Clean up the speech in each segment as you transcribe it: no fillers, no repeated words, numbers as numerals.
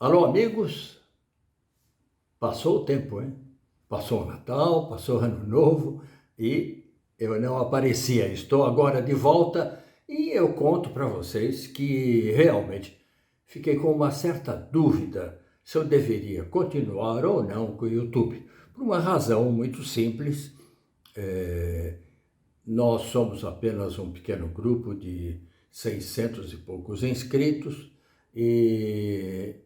Alô, amigos? Passou o tempo, hein? Passou o Natal, passou o Ano Novo e eu não aparecia. Estou agora de volta e eu conto para vocês que realmente fiquei com uma certa dúvida se eu deveria continuar ou não com o YouTube. Por uma razão muito simples. eh, Nós somos apenas um pequeno grupo de 600 e poucos inscritos e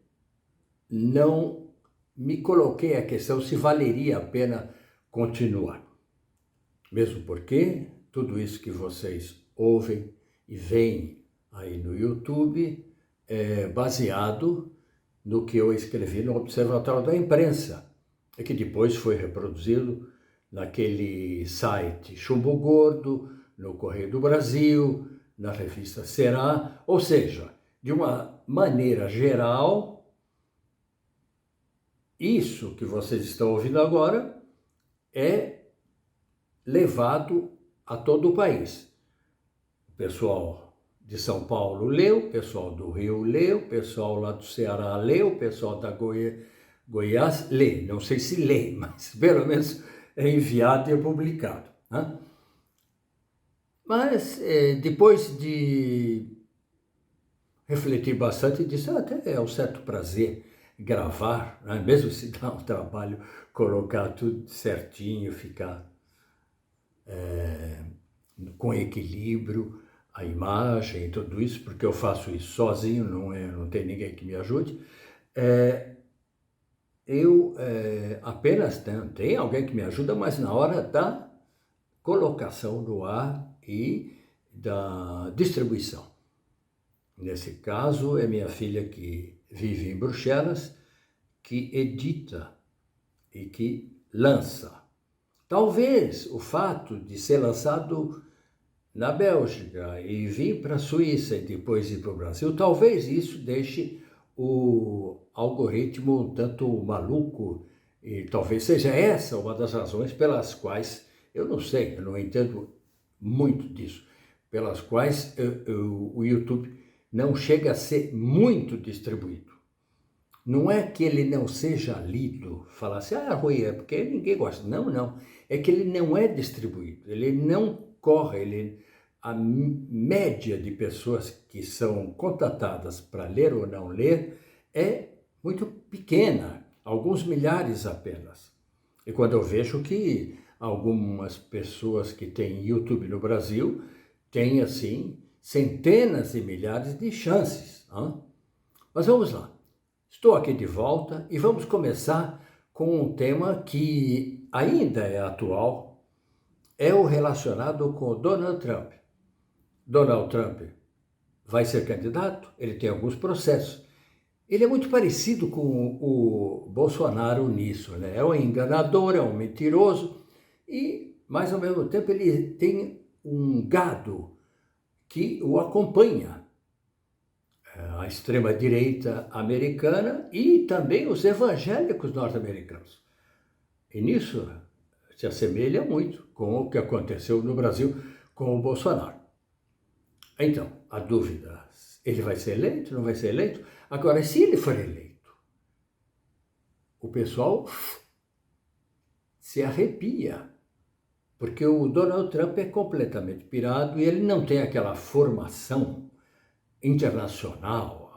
não me coloquei a questão se valeria a pena continuar. Mesmo porque tudo isso que vocês ouvem e veem aí no YouTube é baseado no que eu escrevi no Observatório da Imprensa, e que depois foi reproduzido naquele site Chumbo Gordo, no Correio do Brasil, na revista Será, ou seja, de uma maneira geral. Isso que vocês estão ouvindo agora é levado a todo o país. O pessoal de São Paulo leu, o pessoal do Rio leu, o pessoal lá do Ceará leu, o pessoal da Goiás lê. Não sei se lê, mas pelo menos é enviado e é publicado, né? Mas depois de refleti bastante e disse, até é um certo prazer gravar, né? Mesmo se dá um trabalho colocar tudo certinho, ficar com equilíbrio, a imagem e tudo isso, porque eu faço isso sozinho, não tem ninguém que me ajude. Eu apenas tem alguém que me ajuda, mas na hora da colocação no ar e da distribuição. Nesse caso, é minha filha que vive em Bruxelas, que edita e que lança. Talvez o fato de ser lançado na Bélgica e vir para a Suíça e depois ir para o Brasil, talvez isso deixe o algoritmo um tanto maluco, e talvez seja essa uma das razões pelas quais, eu não sei, eu não entendo muito disso, pelas quais o YouTube não chega a ser muito distribuído. Não é que ele não seja lido, falar assim, Rui, é porque ninguém gosta. Não, não. É que ele não é distribuído, ele não corre, a média de pessoas que são contatadas para ler ou não ler é muito pequena, alguns milhares apenas. E quando eu vejo que algumas pessoas que têm YouTube no Brasil têm, assim, centenas de milhares de chances. Hein? Mas vamos lá. Estou aqui de volta e vamos começar com um tema que ainda é atual, é o relacionado com o Donald Trump. Donald Trump vai ser candidato, ele tem alguns processos. Ele é muito parecido com o Bolsonaro nisso, né? É um enganador, é um mentiroso, mas ao mesmo tempo ele tem um gado que o acompanha. A extrema-direita americana e também os evangélicos norte-americanos. E nisso se assemelha muito com o que aconteceu no Brasil com o Bolsonaro. Então, a dúvida, ele vai ser eleito, não vai ser eleito? Agora, se ele for eleito, o pessoal se arrepia, porque o Donald Trump é completamente pirado e ele não tem aquela formação internacional,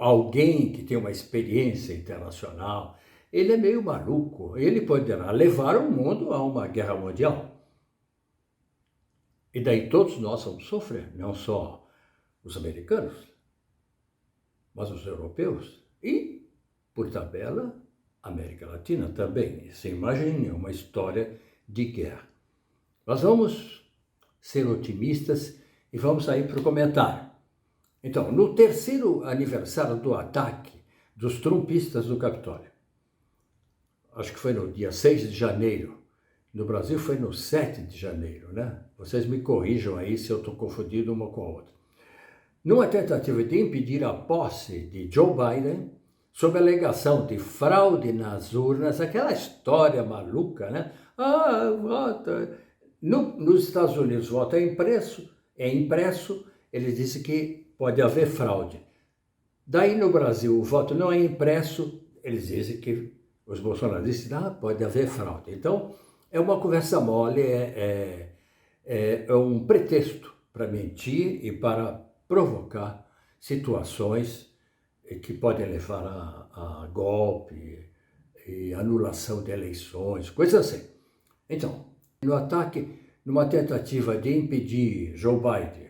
alguém que tem uma experiência internacional. Ele é meio maluco, ele poderá levar o mundo a uma guerra mundial. E daí todos nós vamos sofrer, não só os americanos, mas os europeus e, por tabela, a América Latina também. Você imagine uma história de guerra. Nós vamos ser otimistas e vamos sair para o comentário. Então, no terceiro aniversário do ataque dos trumpistas do Capitólio, acho que foi no dia 6 de janeiro, no Brasil foi no 7 de janeiro, né? Vocês me corrijam aí se eu estou confundindo uma com a outra. Numa tentativa de impedir a posse de Joe Biden, sob a alegação de fraude nas urnas, aquela história maluca, né? Vota. Nos Estados Unidos, voto é impresso, ele disse que pode haver fraude. Daí no Brasil o voto não é impresso, eles dizem que os bolsonaristas pode haver fraude. Então é uma conversa mole, é um pretexto para mentir e para provocar situações que podem levar a golpe e anulação de eleições, coisas assim. Então, no ataque, numa tentativa de impedir Joe Biden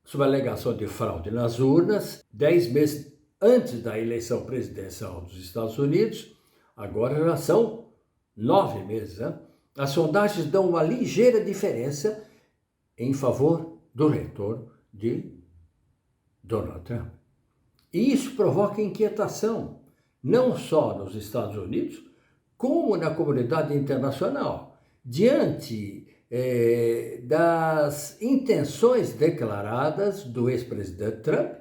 sob a alegação de fraude nas urnas, 10 meses antes da eleição presidencial dos Estados Unidos, agora já são 9 meses, né? As sondagens dão uma ligeira diferença em favor do retorno de Donald Trump. E isso provoca inquietação, não só nos Estados Unidos, como na comunidade internacional, diante das intenções declaradas do ex-presidente Trump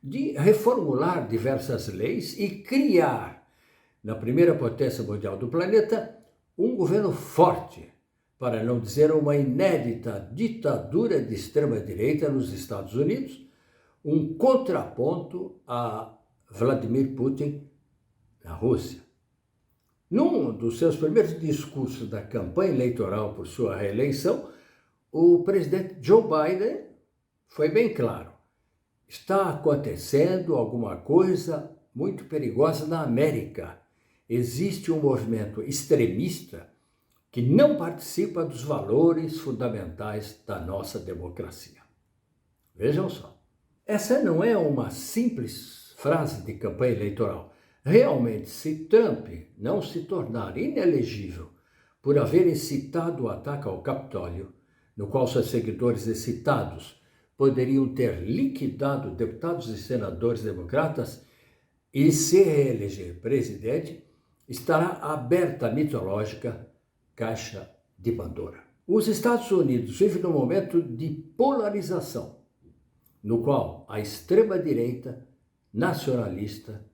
de reformular diversas leis e criar, na primeira potência mundial do planeta, um governo forte, para não dizer uma inédita ditadura de extrema-direita nos Estados Unidos, um contraponto a Vladimir Putin na Rússia. Num dos seus primeiros discursos da campanha eleitoral por sua reeleição, o presidente Joe Biden foi bem claro. Está acontecendo alguma coisa muito perigosa na América. Existe um movimento extremista que não participa dos valores fundamentais da nossa democracia. Vejam só. Essa não é uma simples frase de campanha eleitoral. Realmente, se Trump não se tornar inelegível por haver incitado o ataque ao Capitólio, no qual seus seguidores excitados poderiam ter liquidado deputados e senadores democratas e se reeleger presidente, estará aberta a mitológica caixa de Pandora. Os Estados Unidos vivem num momento de polarização, no qual a extrema-direita nacionalista,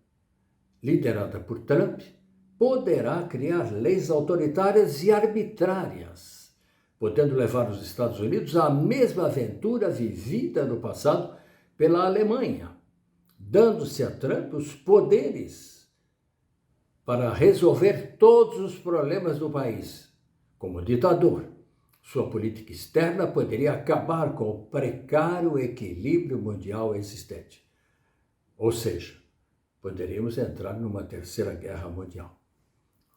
liderada por Trump, poderá criar leis autoritárias e arbitrárias, podendo levar os Estados Unidos à mesma aventura vivida no passado pela Alemanha, dando-se a Trump os poderes para resolver todos os problemas do país. Como ditador, sua política externa poderia acabar com o precário equilíbrio mundial existente. Ou seja, poderíamos entrar numa terceira guerra mundial.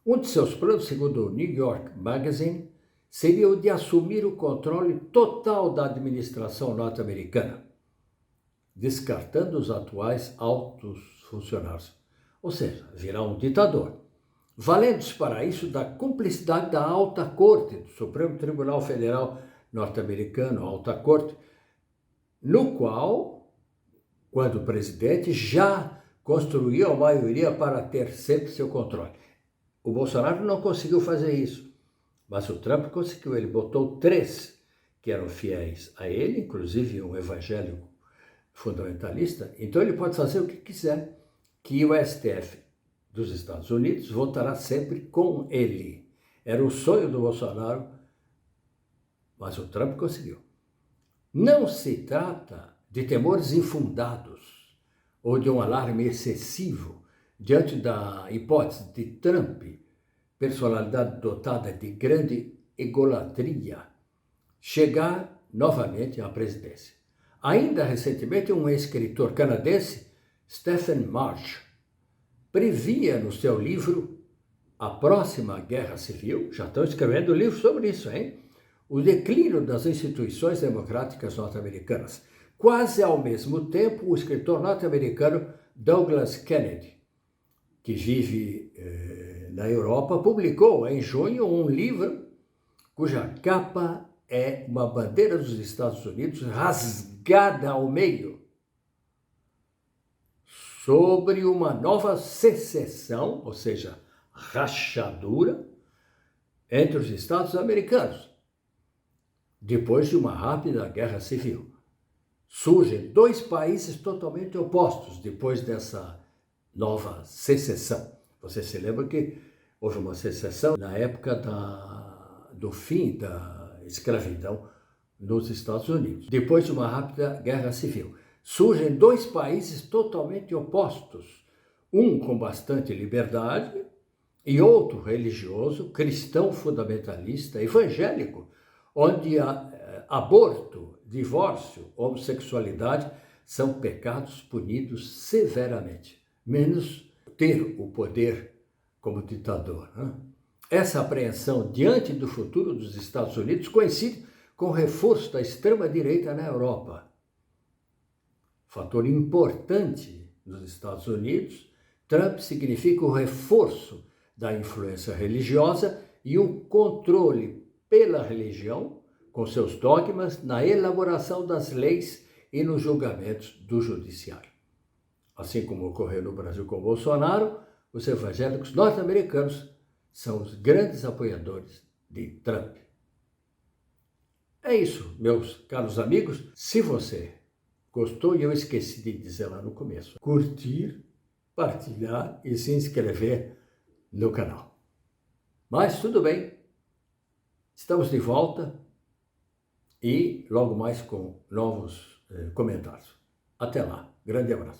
Um de seus planos, segundo o New York Magazine, seria o de assumir o controle total da administração norte-americana, descartando os atuais altos funcionários. Ou seja, virar um ditador, valendo-se para isso da cumplicidade da Alta Corte, do Supremo Tribunal Federal norte-americano, Alta Corte, no qual, quando presidente, já construiu a maioria para ter sempre seu controle. O Bolsonaro não conseguiu fazer isso, mas o Trump conseguiu. Ele botou 3 que eram fiéis a ele, inclusive um evangélico fundamentalista. Então ele pode fazer o que quiser, que o STF dos Estados Unidos votará sempre com ele. Era o sonho do Bolsonaro, mas o Trump conseguiu. Não se trata de temores infundados ou de um alarme excessivo diante da hipótese de Trump, personalidade dotada de grande egolatria, chegar novamente à presidência. Ainda recentemente, um escritor canadense, Stephen March, previa no seu livro A Próxima Guerra Civil, já estão escrevendo livro sobre isso, hein? O declínio das instituições democráticas norte-americanas. Quase ao mesmo tempo, o escritor norte-americano Douglas Kennedy, que vive na Europa, publicou em junho um livro cuja capa é uma bandeira dos Estados Unidos rasgada ao meio, sobre uma nova secessão, ou seja, rachadura, entre os Estados americanos, depois de uma rápida guerra civil. Surgem 2 países totalmente opostos depois dessa nova secessão. Você se lembra que houve uma secessão na época do fim da escravidão nos Estados Unidos, depois de uma rápida guerra civil. surgem dois países totalmente opostos, um com bastante liberdade e outro religioso, cristão fundamentalista, evangélico, onde aborto, divórcio, homossexualidade são pecados punidos severamente, menos ter o poder como ditador. Né? Essa apreensão diante do futuro dos Estados Unidos coincide com o reforço da extrema-direita na Europa. Fator importante nos Estados Unidos, Trump significa o reforço da influência religiosa e o controle pela religião, com seus dogmas, na elaboração das leis e nos julgamentos do judiciário. Assim como ocorreu no Brasil com Bolsonaro, os evangélicos norte-americanos são os grandes apoiadores de Trump. É isso, meus caros amigos. Se você gostou, e eu esqueci de dizer lá no começo, curtir, partilhar e se inscrever no canal. Mas tudo bem, estamos de volta e logo mais com novos comentários. Até lá, grande abraço.